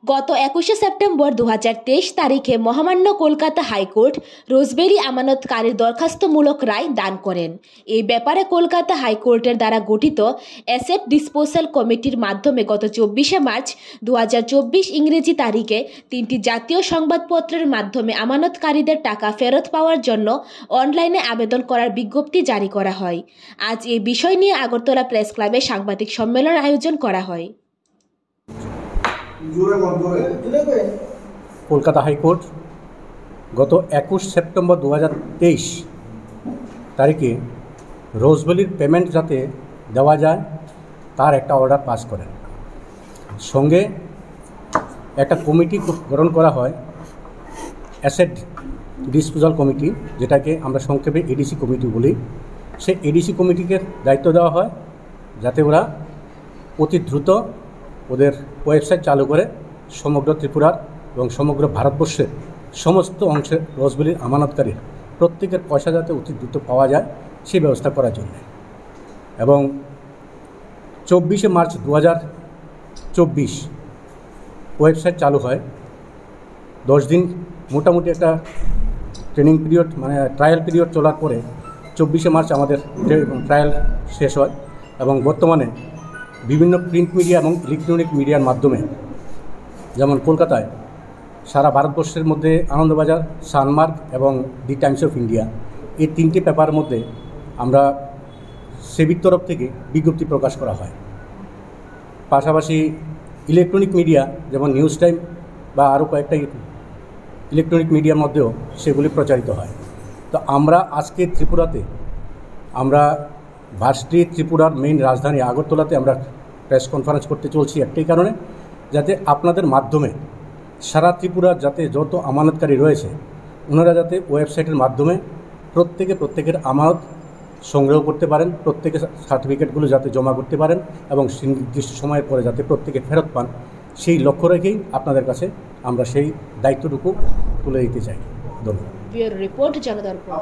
গত 21শে সেপ্টেম্বর 2023 তারিখে মহামান্য কলকাতা হাইকোর্ট রোজবেরি আমানতকারীর দরখাস্তমূলক রায় দান করেন। এই ব্যাপারে কলকাতা হাইকোর্টের দ্বারা গঠিত অ্যাসেট ডিসপোজাল কমিটির মাধ্যমে গত 24শে মার্চ 2024 ইংরেজি তারিখে 3টি জাতীয় সংবাদপত্রের মাধ্যমে আমানতকারীদের টাকা ফেরত পাওয়ার জন্য অনলাইনে আবেদন করার বিজ্ঞপ্তি জারি করা হয়। আজ এই বিষয় নিয়ে আগরতলা প্রেস ক্লাবে সাংবাদিক সম্মেলন আয়োজন করা হয়। কলকাতা হাইকোর্ট গত 21 সেপ্টেম্বর 2023 তারিখে রোজবেলির পেমেন্ট যাতে দেওয়া যায় তার একটা অর্ডার পাস করেন। সঙ্গে একটা কমিটি গঠন করা হয়, অ্যাসেট ডিসপোজাল কমিটি, যেটাকে আমরা সংক্ষেপে এডিসি কমিটি বলি। সেই এডিসি কমিটিকে দায়িত্ব দেওয়া হয় যাতে ওরা অতি দ্রুত ওদের ওয়েবসাইট চালু করে সমগ্র ত্রিপুরার এবং সমগ্র ভারতবর্ষের সমস্ত অংশের রোজবেলির আমানতকারীর প্রত্যেকের পয়সা যাতে অতি দ্রুত পাওয়া যায় সেই ব্যবস্থা করার জন্য। এবং 24শে মার্চ 2024 ওয়েবসাইট চালু হয়। 10 দিন মোটামুটি একটা ট্রেনিং পিরিয়ড, মানে ট্রায়াল পিরিয়ড চলার পরে 24শে মার্চ আমাদের ট্রায়াল শেষ হয় এবং বর্তমানে বিভিন্ন প্রিন্ট মিডিয়া এবং ইলেকট্রনিক মিডিয়ার মাধ্যমে, যেমন কলকাতায় সারা ভারতবর্ষের মধ্যে আনন্দবাজার, সানমার্গ এবং দি টাইমস অফ ইন্ডিয়া, এই 3টি পেপারের মধ্যে আমরা সেবির তরফ থেকে বিজ্ঞপ্তি প্রকাশ করা হয়। পাশাপাশি ইলেকট্রনিক মিডিয়া যেমন নিউজ টাইম বা আরও কয়েকটা ইলেকট্রনিক মিডিয়ার মধ্যেও সেগুলি প্রচারিত হয়। তো আমরা আজকে ত্রিপুরাতে, আমরা ভার্সিটি ত্রিপুরার মেইন রাজধানী আগরতলাতে আমরা প্রেস কনফারেন্স করতে চলছি একটাই কারণে, যাতে আপনাদের মাধ্যমে সারা ত্রিপুরার যাতে যত আমানতকারী রয়েছে ওনারা যাতে ওয়েবসাইটের মাধ্যমে প্রত্যেকের আমানত সংগ্রহ করতে পারেন, প্রত্যেকের সার্টিফিকেটগুলো যাতে জমা করতে পারেন এবং নির্দিষ্ট সময়ের পরে যাতে প্রত্যেকে ফেরত পান, সেই লক্ষ্য রেখেই আপনাদের কাছে আমরা সেই দায়িত্বটুকু তুলে দিতে চাই। ধন্যবাদ। রিপোর্ট জনদর্পণ।